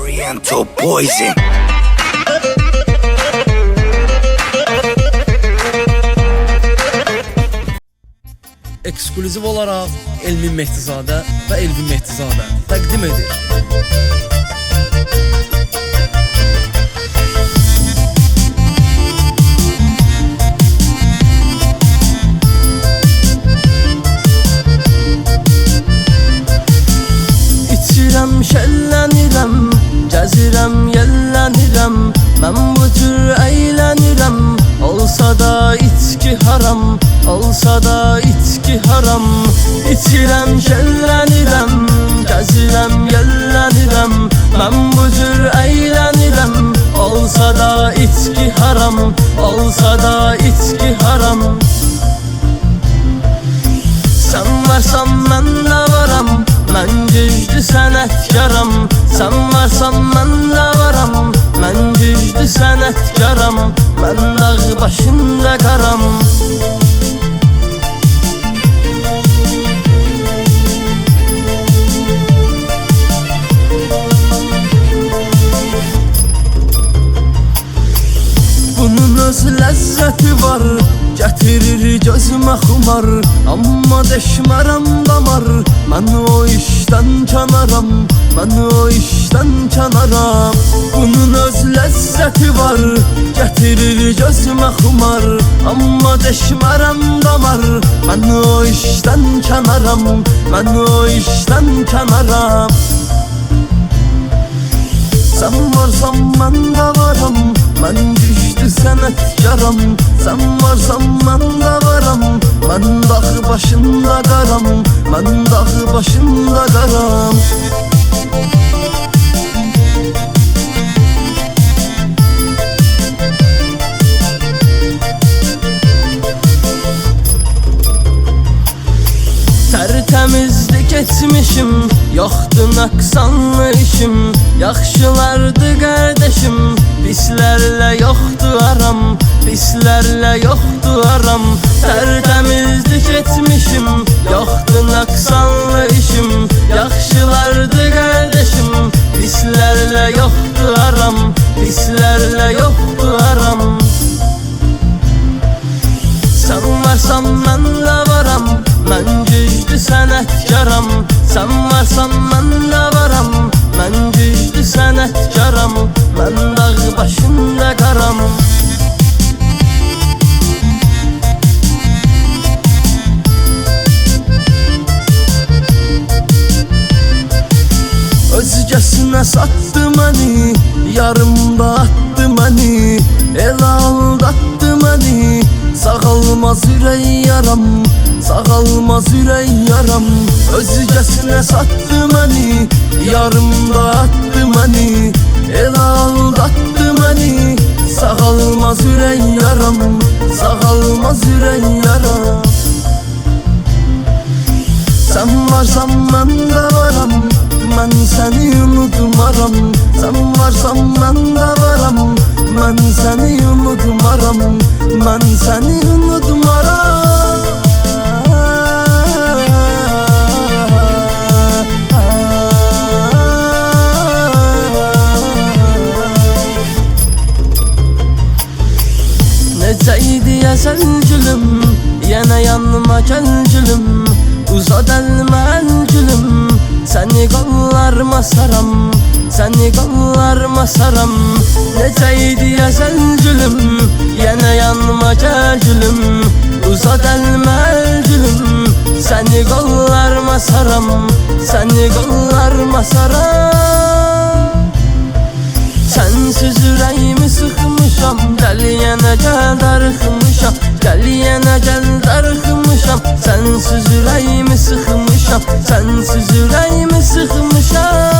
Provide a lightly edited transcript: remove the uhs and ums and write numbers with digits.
Oriental poison. Ekskluziv olaraq Elmin Mehdizadə və Elvin Mehdizadə təqdim edir. İçirəm, şəllənirəm, gəzirəm, yellənirəm, mən bu cür əylənirəm. Olsa da içki haram, olsa da içki haram. İçirəm, şəllənirəm, gəzirəm, yellənirəm, mən bu cür əylənirəm. Olsa da içki haram, olsa da içki haram. Sən varsan mən də varam, mən güclü sənətkaram. Sən varsan mən də varam, mən güclü sənətkaram. Mən dağ başında qaram. Bunun öz ləzzəti var, gətirir gözümə xumar. Amma deşmərəm damar, mən o işdən kənaram, mən o işdən kənaram. Bunun öz ləzzəti var, gətirir gözümə xumar. Amma deşmərəm damar, mən o işdən kənaram, mən o işdən kənaram. Sən varsan mən də varam, mən güclü sənətkaram. Sən varsan mən də varam, mən dağ başında qaram, mən dağ başında qaram. Tertemizlik etmişim, yoxdur nöqsanlı işim. Yaxşılardı qardeşim, pislərlə yoxdur aram, pislərlə yoxdur aram. Tertemizlik etmişim, yoxdur nöqsanlı işim. Yaxşılardı qardeşim, pislərlə yoxdur aram, pislərlə yoxdur aram. Sən varsan mən də varam, mən güclü sənətkaram. Sən varsan mən də varam, mən güclü sənətkaram. Mən dağ başında qaram. Özgəsinə satdı məni, yarımda atdı məni. El aldatdı məni, sağalmaz ürək yaram, sağalmaz ürək yaram. Özgəsinə satdı məni, yarımda atdı məni. El aldatdı məni, sağalmaz ürək yaram, sağalmaz ürək yaram. Sən varsan mən də varam, mən səni unutmaram. Sən varsan mən də varam, mən səni unutmaram, mən səni unutmaram. Necə idi əzəl gülüm, yenə yanıma gəl gülüm. Uzad əlmə əl gülüm, səni qollarıma saram, səni qollarıma saram. Necə idi əzəl gülüm, yenə yanıma gəl gülüm. Uzad əlmə əl gülüm, səni qollarıma saram, səni qollarıma saram. Sənsiz ürəyimi sıxmışam, gəl yenə gəl darıxmışam, gəl yenə gəl darıxmışam. Sənsiz ürəyimi sıxmışam, sənsiz ürəyimi sıxmışam.